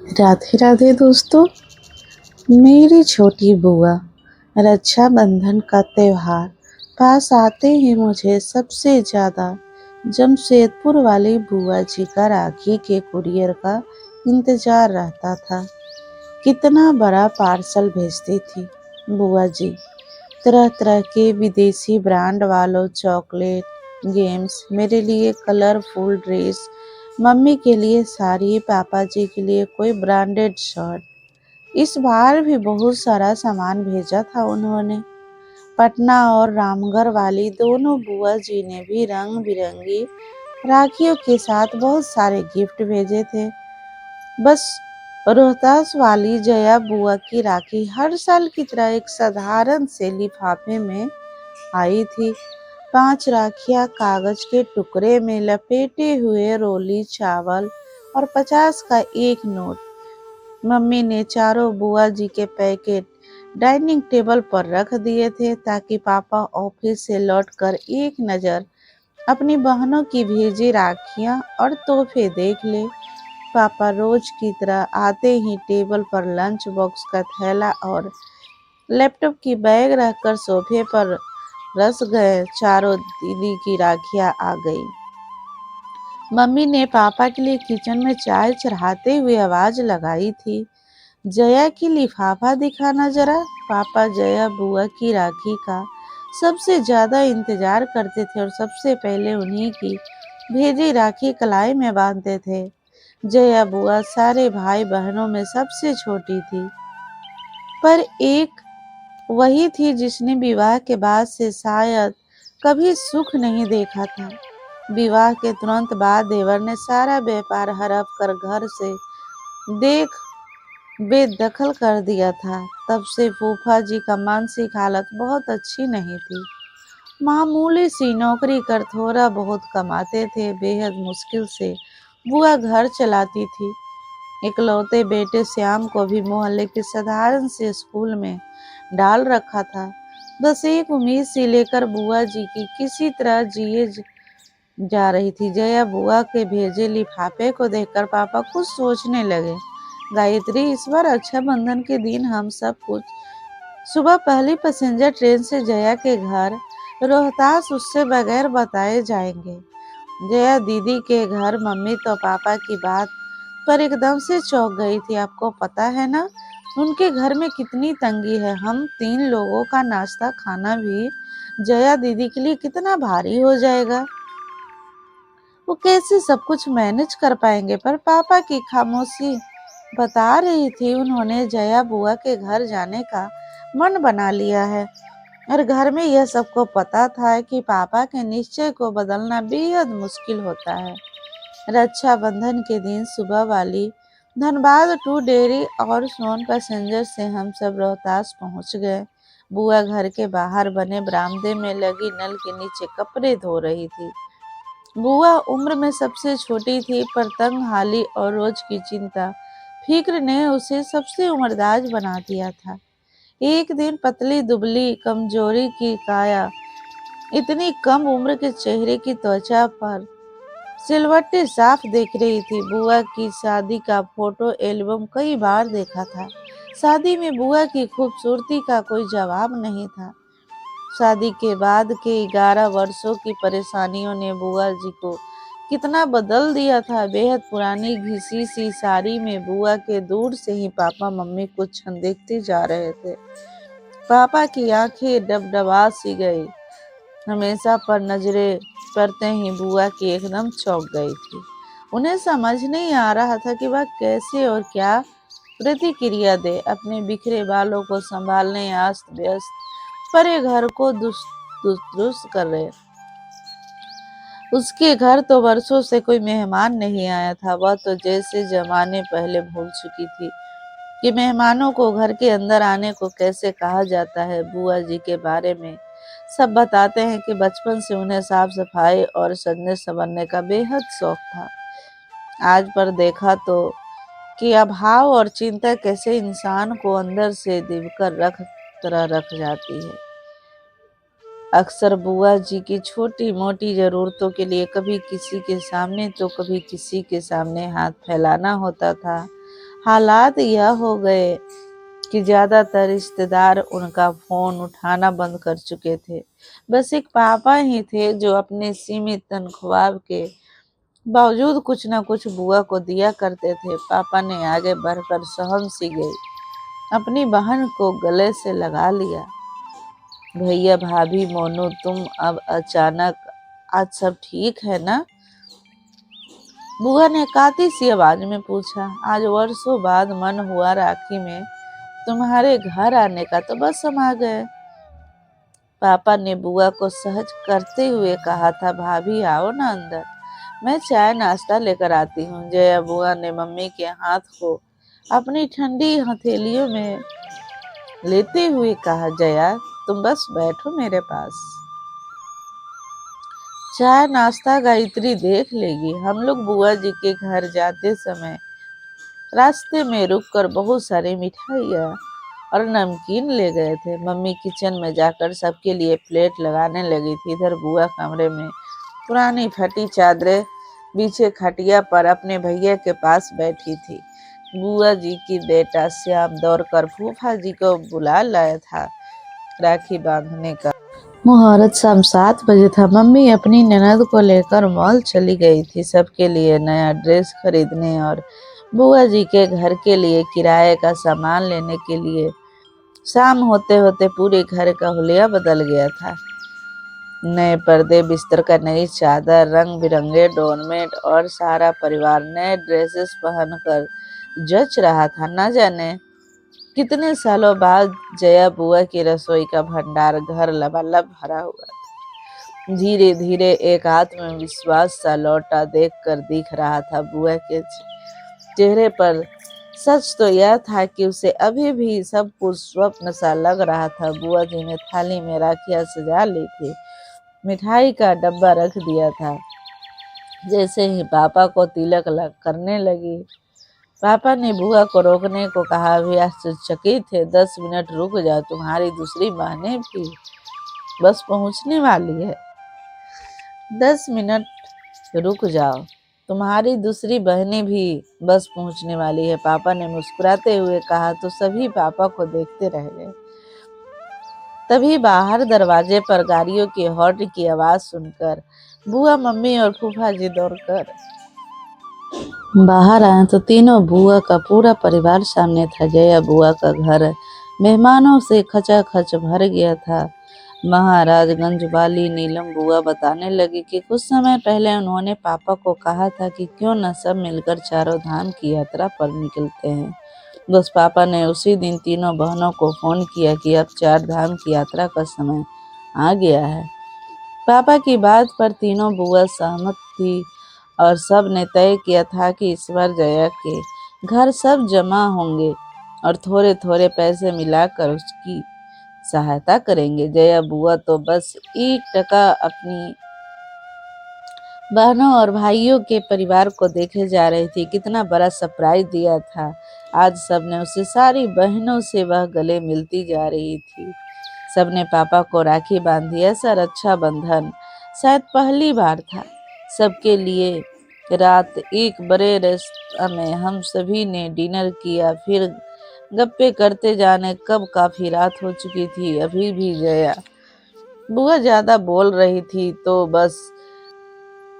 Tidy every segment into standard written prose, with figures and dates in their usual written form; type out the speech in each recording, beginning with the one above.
राधे राधे दोस्तों। मेरी छोटी बुआ, रक्षाबंधन का त्योहार पास आते ही मुझे सबसे ज़्यादा जमशेदपुर वाली बुआ जी का राखी के कुरियर का इंतज़ार रहता था। कितना बड़ा पार्सल भेजती थी बुआ जी। तरह तरह के विदेशी ब्रांड वालों चॉकलेट, गेम्स, मेरे लिए कलरफुल ड्रेस, मम्मी के लिए साड़ी, पापा जी के लिए कोई ब्रांडेड शर्ट। इस बार भी बहुत सारा सामान भेजा था उन्होंने। पटना और रामगढ़ वाली दोनों बुआ जी ने भी रंग बिरंगी राखियों के साथ बहुत सारे गिफ्ट भेजे थे। बस रोहतास वाली जया बुआ की राखी हर साल की तरह एक साधारण से लिफाफे में आई थी। 5 राखियां कागज के टुकड़े में लपेटे हुए, रोली चावल और 50 का एक नोट। मम्मी ने चारों बुआ जी के पैकेट डाइनिंग टेबल पर रख दिए थे ताकि पापा ऑफिस से लौटकर एक नज़र अपनी बहनों की भेजी राखियां और तोहफे देख ले। पापा रोज की तरह आते ही टेबल पर लंच बॉक्स का थैला और लैपटॉप की बैग रखकर सोफे पर रस गए। चारों दीदी की राखियां आ गई। मम्मी ने पापा के लिए किचन में चाय चढ़ाते हुए आवाज लगाई थी, जया की लिफाफा दिखाना जरा। पापा जया बुआ की राखी का सबसे ज्यादा इंतजार करते थे और सबसे पहले उन्हीं की भेजी राखी कलाई में बांधते थे। जया बुआ सारे भाई बहनों में सबसे छोटी थी, पर एक वही थी जिसने विवाह के बाद से शायद कभी सुख नहीं देखा था। विवाह के तुरंत बाद देवर ने सारा व्यापार हड़प कर घर से देख बेदखल कर दिया था। तब से फूफा जी का मानसिक हालत बहुत अच्छी नहीं थी। मामूली सी नौकरी कर थोड़ा बहुत कमाते थे। बेहद मुश्किल से बुआ घर चलाती थी। इकलौते बेटे श्याम को भी मोहल्ले के साधारण से स्कूल में डाल रखा था। बस एक उम्मीद सी लेकर बुआ जी की किसी तरह जा रही थी। जया बुआ के भेजे लिफाफे को देखकर पापा कुछ सोचने लगे। गायत्री, इस बार रक्षाबंधन के दिन हम सब कुछ सुबह पहली पैसेंजर ट्रेन से जया के घर रोहतास उससे बगैर बताए जाएंगे। जया दीदी के घर मम्मी तो पापा की बात पर एकदम से चौंक गई थी। आपको पता है ना उनके घर में कितनी तंगी है। हम 3 लोगों का नाश्ता खाना भी जया दीदी के लिए कितना भारी हो जाएगा। वो कैसे सब कुछ मैनेज कर पाएंगे। पर पापा की खामोशी बता रही थी उन्होंने जया बुआ के घर जाने का मन बना लिया है। और घर में यह सबको पता था कि पापा के निश्चय को बदलना बेहद मुश्किल होता है। रक्षाबंधन के दिन सुबह वाली धनबाद टू डेरी और सोन पैसेंजर से हम सब रोहतास पहुंच गए। बुआ घर के बाहर बने बरामदे में लगी नल के नीचे कपड़े धो रही थी। बुआ उम्र में सबसे छोटी थी, पर तंगहाली और रोज की चिंता फिक्र ने उसे सबसे उम्रदाज बना दिया था। एक दिन पतली दुबली कमजोरी की काया, इतनी कम उम्र के चेहरे की त्वचा पर सिलवटें साफ देख रही थी। बुआ की शादी का फोटो एल्बम कई बार देखा था। शादी में बुआ की खूबसूरती का कोई जवाब नहीं था। शादी के बाद के 11 वर्षों की परेशानियों ने बुआ जी को कितना बदल दिया था। बेहद पुरानी घिसी सी साड़ी में बुआ के दूर से ही पापा मम्मी को छन देखते जा रहे थे। पापा की आंखें डबडबा सी गई। हमेशा पर नजरें पड़ते ही बुआ की एकदम चौंक गई थी। उन्हें समझ नहीं आ रहा था कि वह कैसे और क्या प्रतिक्रिया दे। अपने बिखरे बालों को संभालने अस्त व्यस्त परे घर को दुरुस्त कर रहे। उसके घर तो वर्षों से कोई मेहमान नहीं आया था। वह तो जैसे जमाने पहले भूल चुकी थी कि मेहमानों को घर के अंदर आने को कैसे कहा जाता है। बुआ जी के बारे में सब बताते हैं कि बचपन से उन्हें साफ सफाई और सजने संवरने का बेहद शौक था। आज पर देखा तो कि अभाव और चिंता कैसे इंसान को अंदर से दीवकर रख जाती है। अक्सर बुआ जी की छोटी मोटी जरूरतों के लिए कभी किसी के सामने तो कभी किसी के सामने हाथ फैलाना होता था। हालात यह हो गए कि ज्यादातर रिश्तेदार उनका फोन उठाना बंद कर चुके थे। बस एक पापा ही थे जो अपने सीमित तनख्वाह के बावजूद कुछ न कुछ बुआ को दिया करते थे। पापा ने आगे बढ़कर सहम सी गई, अपनी बहन को गले से लगा लिया। भैया भाभी मोनू, तुम अब अचानक, आज सब ठीक है ना? बुआ ने काती सी आवाज में पूछा। आज वर्षों बाद मन हुआ राखी में तुम्हारे घर आने का, तो बस हम आ गए। पापा ने बुआ को सहज करते हुए कहा था, भाभी आओ ना अंदर, मैं चाय नाश्ता लेकर आती हूँ। जया बुआ ने मम्मी के हाथ को अपनी ठंडी हथेलियों में लेते हुए कहा, जया तुम बस बैठो मेरे पास, चाय नाश्ता गायत्री देख लेगी। हम लोग बुआ जी के घर जाते समय रास्ते में रुककर बहुत सारी मिठाइयाँ और नमकीन ले गए थे। मम्मी किचन में जाकर सबके लिए प्लेट लगाने लगी थी। इधर बुआ कमरे में पुरानी फटी चादरें पीछे खटिया पर अपने भैया के पास बैठी थी। बुआ जी की बेटा श्याम दौड़कर फूफा जी को बुला लाया था। राखी बांधने का मुहूर्त शाम 7 बजे था। मम्मी अपनी ननद को लेकर मॉल चली गई थी, सबके लिए नया ड्रेस खरीदने और बुआ जी के घर के लिए किराए का सामान लेने के लिए। शाम होते होते पूरे घर का हुलिया बदल गया था। नए पर्दे, बिस्तर का नई चादर, रंग बिरंगे डोरमेट और सारा परिवार नए ड्रेसेस पहनकर जच रहा था। न जाने कितने सालों बाद जया बुआ की रसोई का भंडार घर लबालब भरा हुआ था। धीरे धीरे एक आत्मविश्वास सा लौटा देखकर दिख रहा था बुआ के चेहरे पर। सच तो यह था कि उसे अभी भी सब कुछ स्वप्न सा लग रहा था। बुआ जी ने थाली में राखियां सजा ली थी, मिठाई का डब्बा रख दिया था। जैसे ही पापा को तिलक करने लगी, पापा ने बुआ को रोकने को कहा। भी आश्चर्यचकित थे। 10 मिनट रुक जाओ, तुम्हारी दूसरी बहनें भी बस पहुंचने वाली है। 10 मिनट रुक जाओ, तुम्हारी दूसरी बहनें भी बस पहुंचने वाली है, पापा ने मुस्कुराते हुए कहा। तो सभी पापा को देखते रह गए। तभी बाहर दरवाजे पर गाड़ियों की हॉर्न की आवाज सुनकर बुआ, मम्मी और फूफा जी दौड़कर बाहर आए तो तीनों बुआ का पूरा परिवार सामने था। जया बुआ का घर मेहमानों से खचाखच भर गया था। महाराजगंज वाली नीलम बुआ बताने लगी कि कुछ समय पहले उन्होंने पापा को कहा था कि क्यों न सब मिलकर चारों धाम की यात्रा पर निकलते हैं। बस पापा ने उसी दिन तीनों बहनों को फोन किया कि अब 4 धाम की यात्रा का समय आ गया है। पापा की बात पर तीनों बुआ सहमत थी और सब ने तय किया था कि इस बार जया के घर सब जमा होंगे और थोड़े थोड़े पैसे मिलाकर उसकी सहायता करेंगे। जया बुआ तो बस 1 टका अपनी बहनों और भाइयों के परिवार को देखे जा रही थी। कितना बड़ा सरप्राइज दिया था। आज सबने उसे सारी बहनों से वह गले मिलती जा रही थी। सबने पापा को राखी बांधी। ऐसा रक्षाबंधन शायद पहली बार था। सबके लिए रात एक बड़े रेस्तरां में हम सभी ने डिनर किया, फिर गप्पे करते जाने कब काफी रात हो चुकी थी। अभी भी जया बुआ ज्यादा बोल रही थी तो बस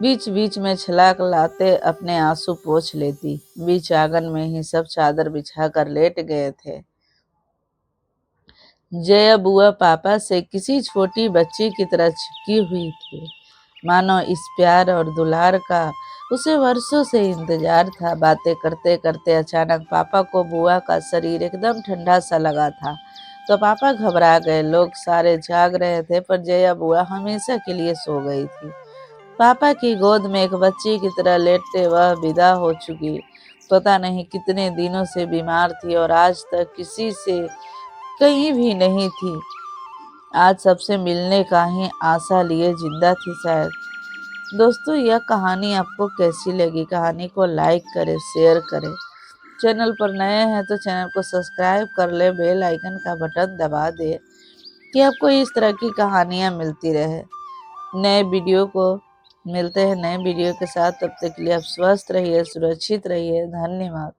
बीच बीच में छलाक लाते अपने आंसू पोंछ लेती। बीच आंगन में ही सब चादर बिछाकर लेट गए थे। जया बुआ पापा से किसी छोटी बच्ची की तरह चिपकी हुई थी, मानो इस प्यार और दुलार का उसे वर्षों से इंतजार था। बातें करते करते अचानक पापा को बुआ का शरीर एकदम ठंडा सा लगा था, तो पापा घबरा गए। लोग सारे जाग रहे थे पर जया बुआ हमेशा के लिए सो गई थी। पापा की गोद में एक बच्ची की तरह लेटते वह विदा हो चुकी। पता नहीं कितने दिनों से बीमार थी और आज तक किसी से कहीं भी नहीं थी। आज सबसे मिलने का ही आशा लिए जिंदा थी शायद। दोस्तों, यह कहानी आपको कैसी लगी? कहानी को लाइक करें, शेयर करें। चैनल पर नए हैं तो चैनल को सब्सक्राइब कर ले, बेल आइकन का बटन दबा दे कि आपको इस तरह की कहानियां मिलती रहे। नए वीडियो को मिलते हैं नए वीडियो के साथ। तब तक के लिए आप स्वस्थ रहिए, सुरक्षित रहिए। धन्यवाद।